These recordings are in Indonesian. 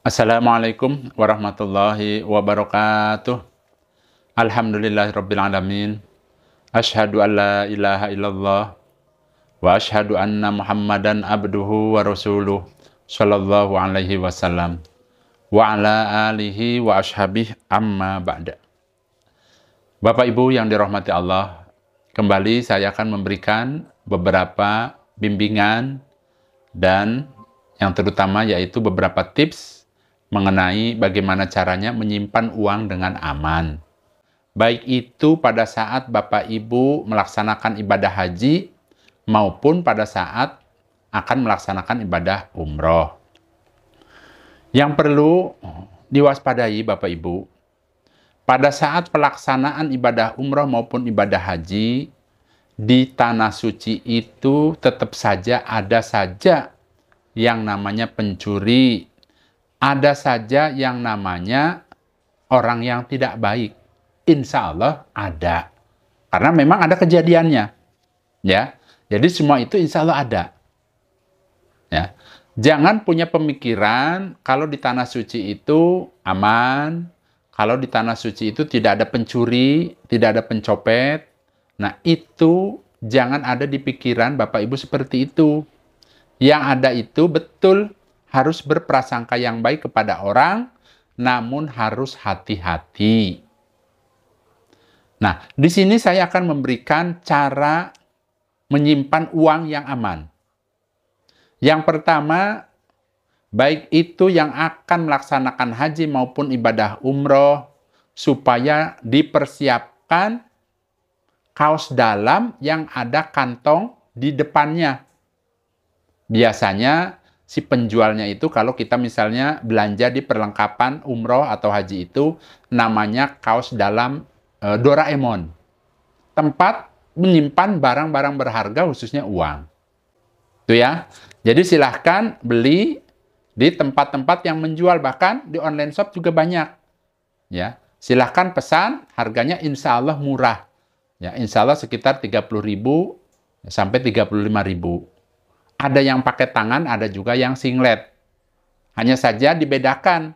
Assalamualaikum warahmatullahi wabarakatuh. Alhamdulillahirrabbilalamin. Ashhadu an la ilaha illallah wa ashhadu anna muhammadan abduhu wa rasuluh sallallahu alaihi wasallam wa ala alihi wa ashabih amma ba'da. Bapak Ibu yang dirahmati Allah, kembali saya akan memberikan beberapa bimbingan dan yang terutama yaitu beberapa tips mengenai bagaimana caranya menyimpan uang dengan aman. Baik itu pada saat Bapak Ibu melaksanakan ibadah haji maupun pada saat akan melaksanakan ibadah umroh. Yang perlu diwaspadai Bapak Ibu, pada saat pelaksanaan ibadah umroh maupun ibadah haji, di tanah suci itu tetap saja ada saja yang namanya pencuri, ada saja yang namanya orang yang tidak baik. Insya Allah ada. Karena memang ada kejadiannya. Ya. Jadi semua itu insya Allah ada. Ya. Jangan punya pemikiran kalau di tanah suci itu aman, kalau di tanah suci itu tidak ada pencuri, tidak ada pencopet. Nah itu jangan ada di pikiran Bapak Ibu seperti itu. Yang ada itu betul harus berprasangka yang baik kepada orang, namun harus hati-hati. Nah, di sini saya akan memberikan cara menyimpan uang yang aman. Yang pertama, baik itu yang akan melaksanakan haji maupun ibadah umroh, supaya dipersiapkan kaos dalam yang ada kantong di depannya. Biasanya si penjualnya itu kalau kita misalnya belanja di perlengkapan umroh atau haji itu namanya kaos dalam Doraemon. Tempat menyimpan barang-barang berharga khususnya uang. Itu ya. Jadi silahkan beli di tempat-tempat yang menjual, bahkan di online shop juga banyak. Ya, silahkan pesan, harganya insya Allah murah. Ya, insya Allah sekitar 30.000 sampai 35.000. Ada yang pakai tangan, ada juga yang singlet. Hanya saja dibedakan.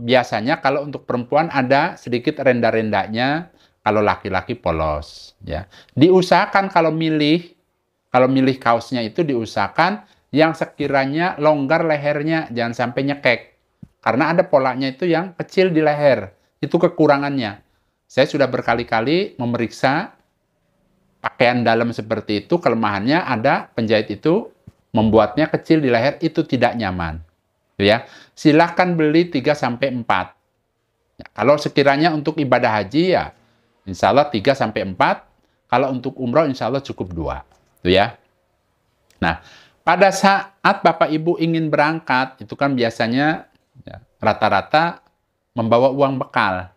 Biasanya kalau untuk perempuan ada sedikit renda-rendanya, kalau laki-laki polos. Ya. Diusahakan kalau milih kaosnya itu diusahakan yang sekiranya longgar lehernya, jangan sampai nyekek. Karena ada polanya itu yang kecil di leher. Itu kekurangannya. Saya sudah berkali-kali memeriksa pakaian dalam seperti itu, kelemahannya ada penjahit itu membuatnya kecil di leher, itu tidak nyaman. Ya. Silahkan beli 3-4. Ya, kalau sekiranya untuk ibadah haji ya insya Allah 3-4. Kalau untuk umroh insya Allah cukup 2. Itu ya. Nah, pada saat Bapak Ibu ingin berangkat, itu kan biasanya ya, rata-rata membawa uang bekal.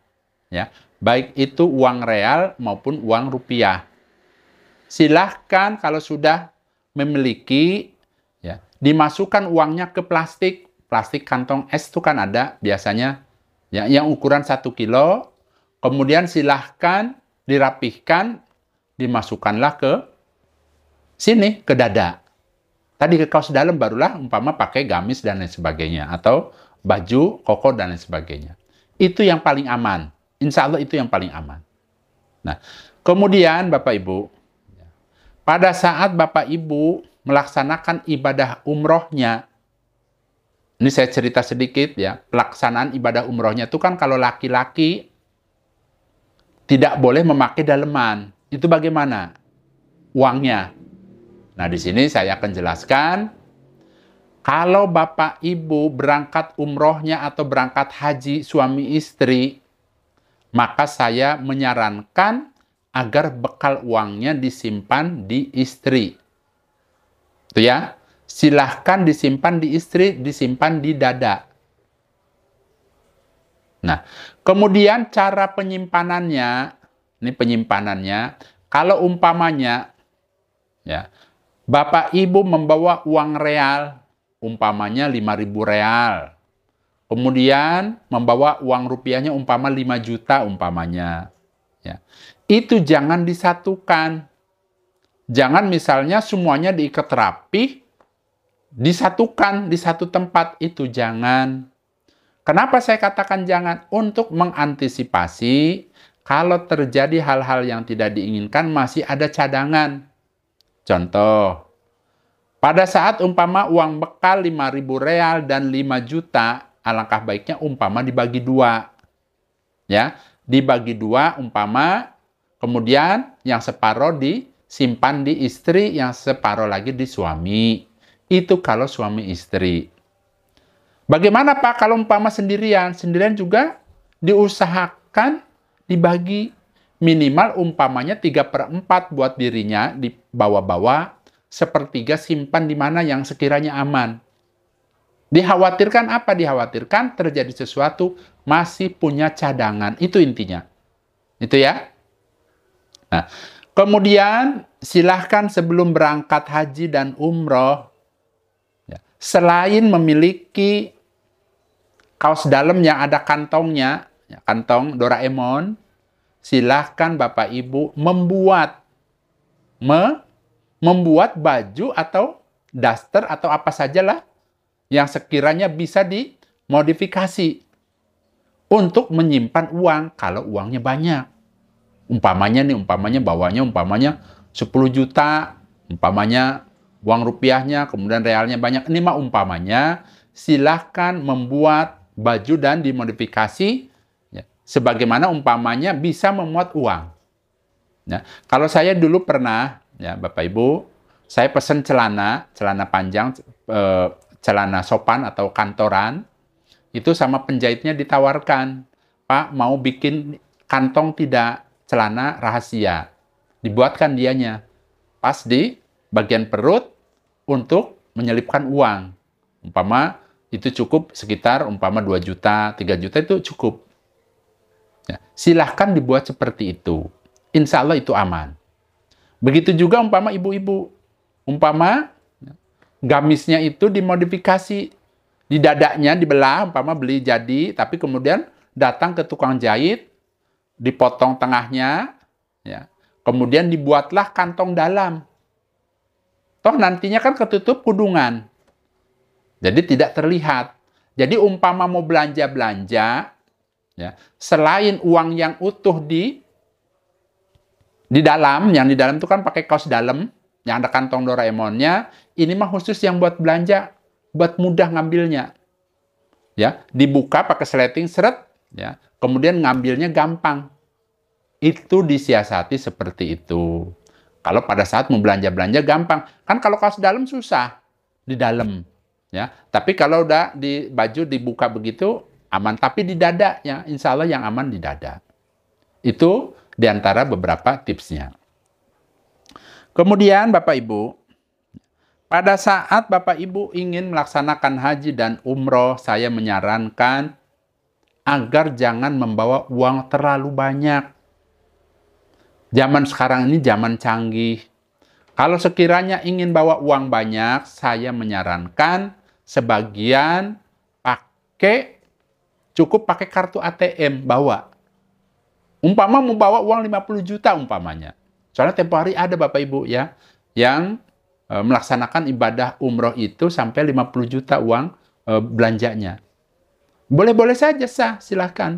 Ya. Baik itu uang real maupun uang rupiah. Silahkan kalau sudah memiliki, ya, dimasukkan uangnya ke plastik kantong es itu kan ada biasanya ya, yang ukuran 1 kilo, kemudian silahkan dirapihkan, dimasukkanlah ke sini, ke dada. Tadi ke kaos dalam barulah umpama pakai gamis dan lain sebagainya, atau baju koko dan lain sebagainya. Itu yang paling aman. Insya Allah itu yang paling aman. Nah, kemudian Bapak Ibu, pada saat Bapak Ibu melaksanakan ibadah umrohnya, ini saya cerita sedikit ya, pelaksanaan ibadah umrohnya itu kan kalau laki-laki tidak boleh memakai daleman. Itu bagaimana? Uangnya. Nah, di sini saya akan jelaskan, kalau Bapak Ibu berangkat umrohnya atau berangkat haji suami istri, maka saya menyarankan agar bekal uangnya disimpan di istri. Itu ya. Silahkan disimpan di istri, disimpan di dada. Nah, kemudian cara penyimpanannya, ini penyimpanannya, kalau umpamanya, ya, Bapak Ibu membawa uang real, umpamanya 5.000 real. Kemudian membawa uang rupiahnya umpama 5 juta umpamanya. Ya. Itu jangan disatukan. Jangan misalnya semuanya diikat rapi, disatukan di satu tempat, itu jangan. Kenapa saya katakan jangan? Untuk mengantisipasi kalau terjadi hal-hal yang tidak diinginkan masih ada cadangan. Contoh, pada saat umpama uang bekal 5.000 real dan 5 juta, alangkah baiknya umpama dibagi dua. Ya, dibagi dua umpama, kemudian yang separuh disimpan di istri, yang separuh lagi di suami. Itu kalau suami istri. Bagaimana Pak kalau umpama sendirian? Sendirian juga diusahakan dibagi minimal umpamanya 3/4 buat dirinya di bawah-bawah, 1/3 simpan di mana yang sekiranya aman. Dikhawatirkan apa? Dikhawatirkan terjadi sesuatu, masih punya cadangan. Itu intinya. Itu ya. Nah, kemudian silahkan sebelum berangkat haji dan umroh, ya, selain memiliki kaos dalam yang ada kantongnya, ya, kantong Doraemon, silahkan Bapak Ibu membuat baju atau daster atau apa sajalah yang sekiranya bisa dimodifikasi untuk menyimpan uang kalau uangnya banyak. Umpamanya bawahnya 10 juta, umpamanya uang rupiahnya, kemudian realnya banyak. Ini mah umpamanya, silahkan membuat baju dan dimodifikasi ya, sebagaimana umpamanya bisa memuat uang. Ya, kalau saya dulu pernah, ya Bapak Ibu, saya pesan celana panjang, celana sopan atau kantoran, itu sama penjahitnya ditawarkan, Pak mau bikin kantong tidak, celana rahasia. Dibuatkan dianya, pas di bagian perut untuk menyelipkan uang. Umpama itu cukup sekitar umpama 2 juta, 3 juta itu cukup. Ya, silahkan dibuat seperti itu. Insya Allah itu aman. Begitu juga umpama ibu-ibu. Umpama gamisnya itu dimodifikasi. Di dadanya dibelah, umpama beli jadi, tapi kemudian datang ke tukang jahit, dipotong tengahnya, ya, kemudian dibuatlah kantong dalam. Toh nantinya kan ketutup kudungan. Jadi tidak terlihat. Jadi umpama mau belanja-belanja, ya, selain uang yang utuh di dalam, yang di dalam itu kan pakai kaos dalam, yang ada kantong Doraemonnya, ini mah khusus yang buat belanja, buat mudah ngambilnya. Ya, dibuka pakai sleting seret, ya, kemudian ngambilnya gampang. Itu disiasati seperti itu. Kalau pada saat mau belanja-belanja gampang. Kan kalau kaos dalam susah di dalam, ya. Tapi kalau udah di baju dibuka begitu aman, tapi di dada ya, insya Allah yang aman di dada. Itu diantara beberapa tipsnya. Kemudian Bapak Ibu, pada saat Bapak Ibu ingin melaksanakan haji dan umroh, saya menyarankan agar jangan membawa uang terlalu banyak. Zaman sekarang ini zaman canggih. Kalau sekiranya ingin bawa uang banyak, saya menyarankan sebagian cukup pakai kartu ATM bawa. Umpama mau bawa uang 50 juta umpamanya. Soalnya tempo hari ada Bapak Ibu ya, yang melaksanakan ibadah umroh itu sampai 50 juta uang belanjanya. Boleh-boleh saja sah, silahkan.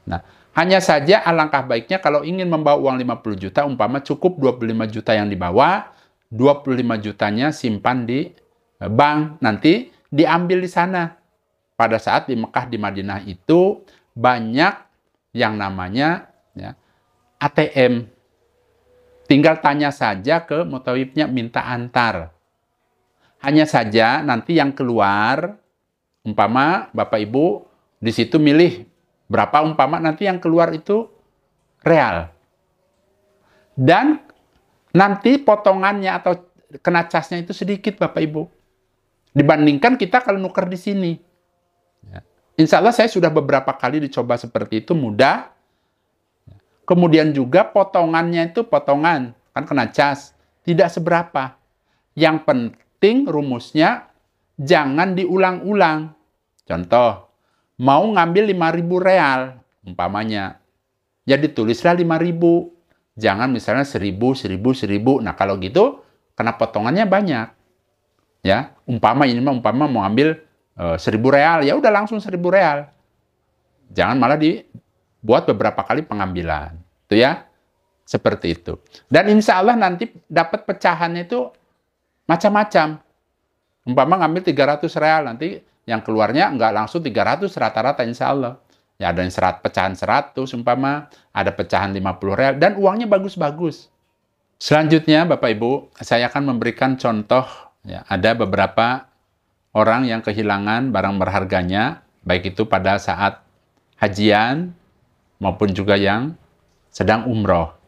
Nah, hanya saja alangkah baiknya kalau ingin membawa uang 50 juta, umpama cukup 25 juta yang dibawa, 25 jutanya simpan di bank, nanti diambil di sana. Pada saat di Mekah, di Madinah itu banyak yang namanya ya, ATM. Tinggal tanya saja ke mutawifnya minta antar. Hanya saja nanti yang keluar, umpama Bapak Ibu di situ milih berapa, umpama nanti yang keluar itu real. Dan nanti potongannya atau kena casnya itu sedikit Bapak Ibu. Dibandingkan kita kalau nuker di sini. Ya. Insya Allah saya sudah beberapa kali dicoba seperti itu, mudah. Kemudian juga potongannya itu potongan, kan kena cas, tidak seberapa. Yang penting rumusnya jangan diulang-ulang. Contoh, mau ngambil 5.000 real, umpamanya. Ya ditulislah 5.000. Jangan misalnya 1.000, 1.000, 1.000. Nah kalau gitu, kena potongannya banyak. Ya, umpama mau ambil 1.000 real, ya udah langsung 1.000 real. Jangan malah dibuat beberapa kali pengambilan. Itu ya, seperti itu. Dan insya Allah nanti dapat pecahannya itu macam-macam. Umpama ngambil 300 real, nanti yang keluarnya nggak langsung 300 rata-rata insya Allah. Ya ada yang pecahan 100 umpama, ada pecahan 50 real, dan uangnya bagus-bagus. Selanjutnya Bapak Ibu, saya akan memberikan contoh, ya, ada beberapa orang yang kehilangan barang berharganya, baik itu pada saat hajian maupun juga yang sedang umroh.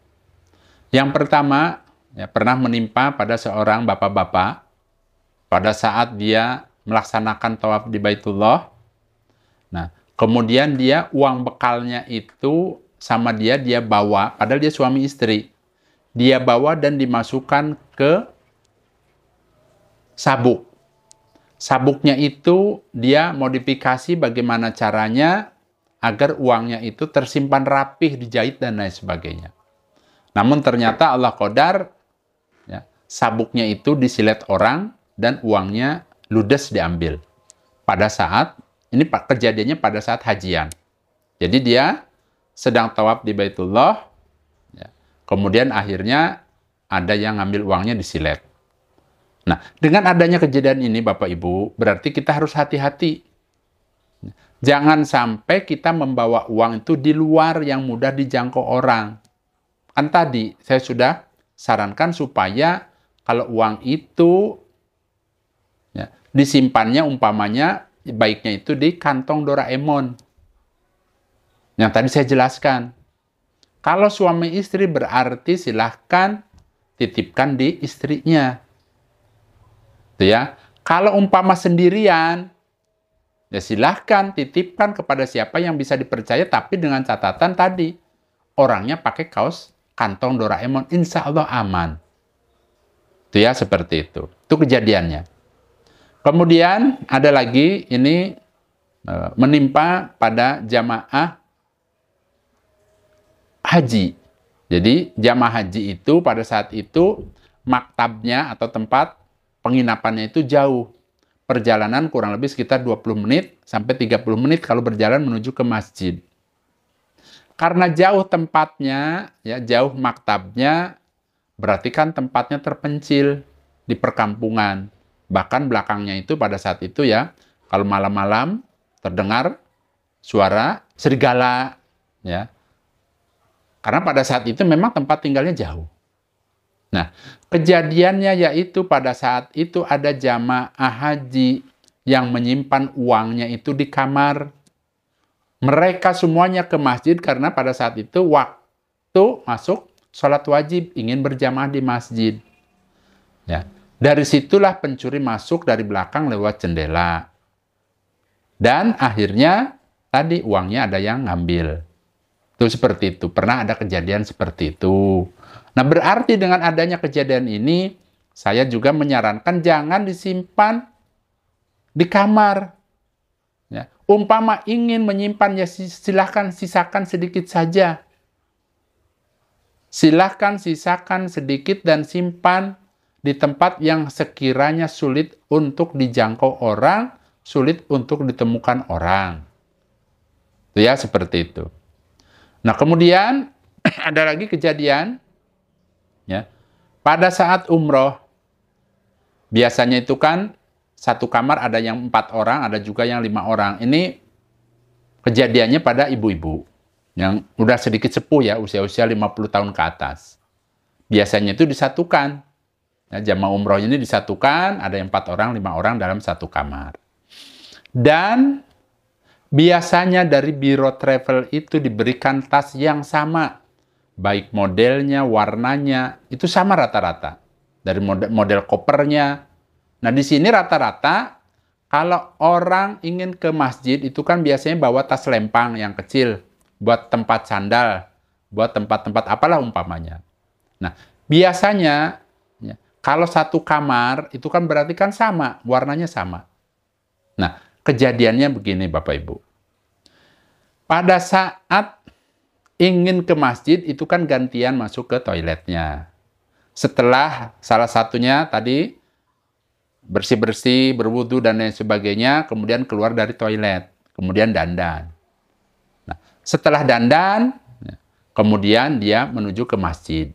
Yang pertama, ya, pernah menimpa pada seorang bapak-bapak pada saat dia melaksanakan tawaf di Baitullah. Nah, kemudian uang bekalnya itu sama dia bawa, padahal dia suami istri. Dia bawa dan dimasukkan ke sabuk. Sabuknya itu dia modifikasi bagaimana caranya agar uangnya itu tersimpan rapih, dijahit dan lain sebagainya. Namun ternyata Allah qadar, ya, sabuknya itu disilet orang dan uangnya ludes diambil. Pada saat, ini kejadiannya pada saat hajian. Jadi dia sedang tawaf di Baitullah, ya, kemudian akhirnya ada yang ngambil uangnya disilet. Nah, dengan adanya kejadian ini Bapak Ibu, berarti kita harus hati-hati. Jangan sampai kita membawa uang itu di luar yang mudah dijangkau orang. Kan tadi saya sudah sarankan supaya kalau uang itu, ya, disimpannya umpamanya baiknya itu di kantong Doraemon. Yang tadi saya jelaskan. Kalau suami istri berarti silahkan titipkan di istrinya. Itu ya. Kalau umpama sendirian, ya silahkan titipkan kepada siapa yang bisa dipercaya, tapi dengan catatan tadi, orangnya pakai kaos kantong Doraemon, insya Allah aman. Itu ya, seperti itu. Itu kejadiannya. Kemudian ada lagi, ini menimpa pada jamaah haji. Jadi jamaah haji itu pada saat itu maktabnya atau tempat penginapannya itu jauh. Perjalanan kurang lebih sekitar 20 menit sampai 30 menit kalau berjalan menuju ke masjid. Karena jauh tempatnya, ya, jauh maktabnya, berarti kan tempatnya terpencil di perkampungan. Bahkan belakangnya itu pada saat itu, ya, kalau malam-malam terdengar suara serigala, ya. Karena pada saat itu memang tempat tinggalnya jauh. Nah, kejadiannya yaitu pada saat itu ada jamaah haji yang menyimpan uangnya itu di kamar. Mereka semuanya ke masjid karena pada saat itu waktu masuk sholat wajib, ingin berjamaah di masjid. Ya, dari situlah pencuri masuk dari belakang lewat jendela. Dan akhirnya tadi uangnya ada yang ngambil. Itu seperti itu. Pernah ada kejadian seperti itu. Nah, berarti dengan adanya kejadian ini, saya juga menyarankan jangan disimpan di kamar. Ya. Umpama ingin menyimpan, ya silahkan sisakan sedikit saja. Silahkan sisakan sedikit dan simpan di tempat yang sekiranya sulit untuk dijangkau orang, sulit untuk ditemukan orang. Itu ya, seperti itu. Nah, kemudian ada lagi kejadian, ya, pada saat umroh, biasanya itu kan satu kamar ada yang 4 orang, ada juga yang 5 orang. Ini kejadiannya pada ibu-ibu yang udah sedikit sepuh, ya, usia-usia 50 tahun ke atas. Biasanya itu disatukan. Ya, jamaah umroh ini disatukan, ada yang 4 orang, 5 orang dalam satu kamar. Dan biasanya dari biro travel itu diberikan tas yang sama. Baik modelnya, warnanya, itu sama rata-rata. Dari model kopernya. Nah, di sini rata-rata, kalau orang ingin ke masjid, itu kan biasanya bawa tas lempang yang kecil, buat tempat sandal, buat tempat-tempat apalah umpamanya. Nah, biasanya, ya, kalau satu kamar, itu kan berarti kan sama, warnanya sama. Nah, kejadiannya begini Bapak Ibu. Pada saat ingin ke masjid, itu kan gantian masuk ke toiletnya. Setelah salah satunya tadi bersih-bersih, berwudu dan lain sebagainya, kemudian keluar dari toilet, kemudian dandan. Nah, setelah dandan, kemudian dia menuju ke masjid.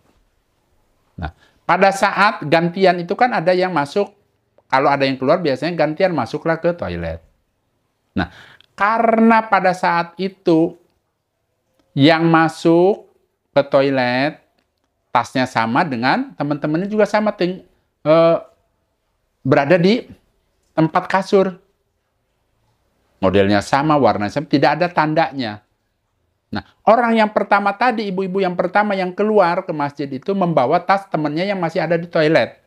Nah, pada saat gantian itu kan ada yang masuk, kalau ada yang keluar biasanya gantian masuklah ke toilet. Nah, karena pada saat itu yang masuk ke toilet tasnya sama dengan teman-temannya juga sama, berada di tempat kasur. Modelnya sama, warnanya sama, tidak ada tandanya. Nah, orang yang pertama tadi, ibu-ibu yang pertama yang keluar ke masjid itu membawa tas temannya yang masih ada di toilet.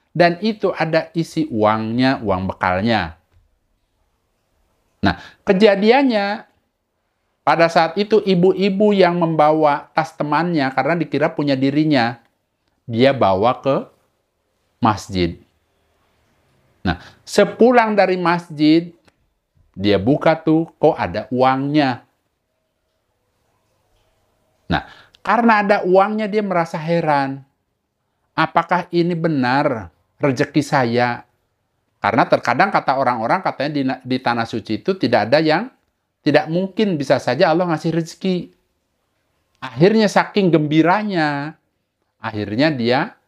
Dan itu ada isi uangnya, uang bekalnya. Nah, kejadiannya pada saat itu ibu-ibu yang membawa tas temannya karena dikira punya dirinya, dia bawa ke masjid. Nah, sepulang dari masjid, dia buka tuh, kok ada uangnya. Nah, karena ada uangnya dia merasa heran. Apakah ini benar rezeki saya? Karena terkadang kata orang-orang katanya di tanah suci itu tidak ada yang tidak mungkin, bisa saja Allah ngasih rezeki. Akhirnya saking gembiranya, akhirnya dia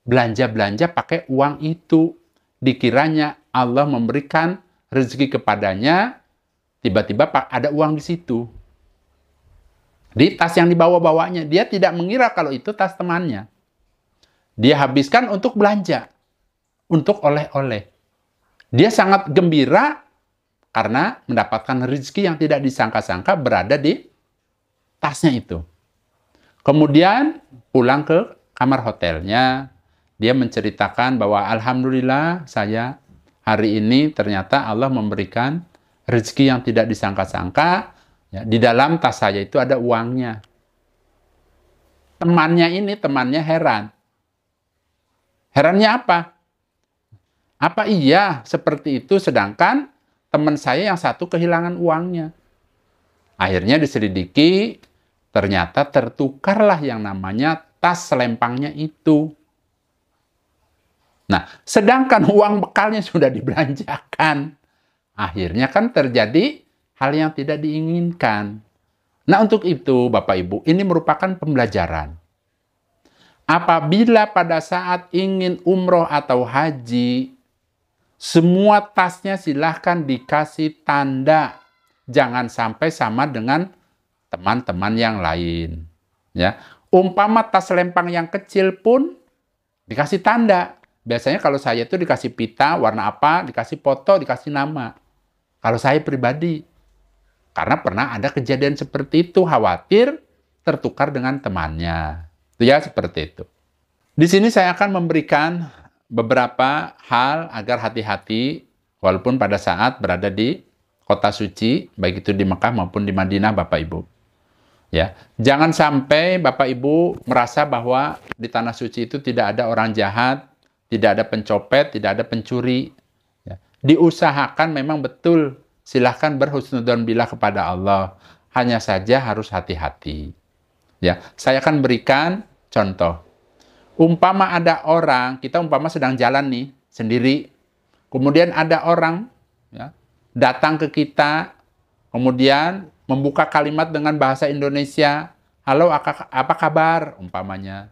belanja-belanja pakai uang itu. Dikiranya Allah memberikan rezeki kepadanya, tiba-tiba ada uang di situ. Di tas yang dibawa-bawanya, dia tidak mengira kalau itu tas temannya. Dia habiskan untuk belanja, untuk oleh-oleh. Dia sangat gembira karena mendapatkan rezeki yang tidak disangka-sangka berada di tasnya itu. Kemudian pulang ke kamar hotelnya, dia menceritakan bahwa alhamdulillah saya hari ini ternyata Allah memberikan rezeki yang tidak disangka-sangka. Ya, di dalam tas saya itu ada uangnya. Temannya heran. Herannya apa? Apa iya seperti itu sedangkan teman saya yang satu kehilangan uangnya? Akhirnya diselidiki, ternyata tertukarlah yang namanya tas selempangnya itu. Nah, sedangkan uang bekalnya sudah dibelanjakan. Akhirnya kan terjadi hal yang tidak diinginkan. Nah, untuk itu, Bapak Ibu, ini merupakan pembelajaran. Apabila pada saat ingin umroh atau haji, semua tasnya silahkan dikasih tanda. Jangan sampai sama dengan teman-teman yang lain. Ya, umpama tas lempang yang kecil pun dikasih tanda. Biasanya kalau saya itu dikasih pita, warna apa, dikasih foto, dikasih nama. Kalau saya pribadi. Karena pernah ada kejadian seperti itu, khawatir tertukar dengan temannya. Itu ya, seperti itu. Di sini saya akan memberikan beberapa hal agar hati-hati, walaupun pada saat berada di kota suci, baik itu di Mekah maupun di Madinah, Bapak Ibu. Ya, jangan sampai Bapak Ibu merasa bahwa di tanah suci itu tidak ada orang jahat, tidak ada pencopet, tidak ada pencuri. Ya. Diusahakan memang betul. Silahkan berhusnudzon billah kepada Allah. Hanya saja harus hati-hati. Ya, saya akan berikan contoh. Umpama ada orang, kita umpama sedang jalan nih, sendiri. Kemudian ada orang ya, datang ke kita, kemudian membuka kalimat dengan bahasa Indonesia. Halo, apa kabar? Umpamanya.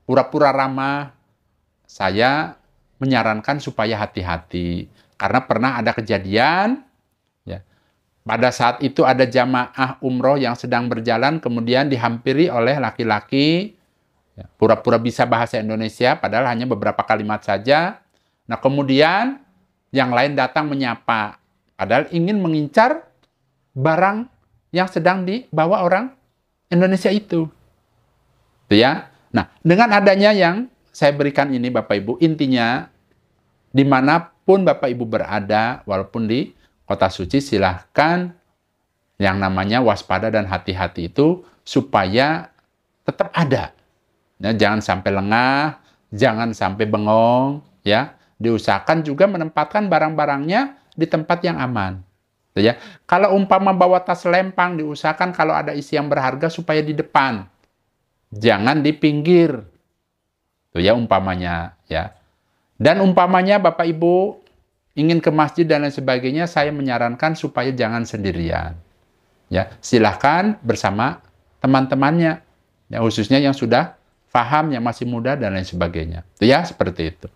Pura-pura ramah. Saya menyarankan supaya hati-hati. Karena pernah ada kejadian, ya, pada saat itu ada jamaah umroh yang sedang berjalan, kemudian dihampiri oleh laki-laki, ya, pura-pura bisa bahasa Indonesia, padahal hanya beberapa kalimat saja. Nah, kemudian yang lain datang menyapa, padahal ingin mengincar barang yang sedang dibawa orang Indonesia itu. Itu ya. Nah, dengan adanya yang saya berikan ini, Bapak Ibu, intinya dimanapun Bapak Ibu berada, walaupun di kota suci, silahkan yang namanya waspada dan hati-hati itu supaya tetap ada. Ya, jangan sampai lengah, jangan sampai bengong, ya. Diusahakan juga menempatkan barang-barangnya di tempat yang aman. Ya. Kalau umpama bawa tas lempang, diusahakan kalau ada isi yang berharga supaya di depan. Jangan di pinggir. Itu ya umpamanya, ya. Dan umpamanya Bapak Ibu ingin ke masjid dan lain sebagainya, saya menyarankan supaya jangan sendirian. Ya, silahkan bersama teman-temannya, ya, khususnya yang sudah paham, yang masih muda dan lain sebagainya. Itu ya, seperti itu.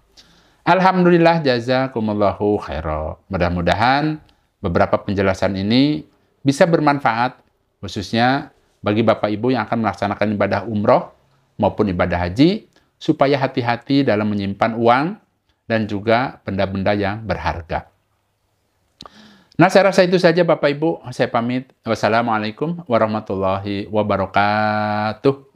Alhamdulillah, jazakumullahu khairan. Mudah-mudahan beberapa penjelasan ini bisa bermanfaat, khususnya bagi Bapak Ibu yang akan melaksanakan ibadah umroh maupun ibadah haji, supaya hati-hati dalam menyimpan uang dan juga benda-benda yang berharga. Nah, saya rasa itu saja Bapak Ibu. Saya pamit. Wassalamualaikum warahmatullahi wabarakatuh.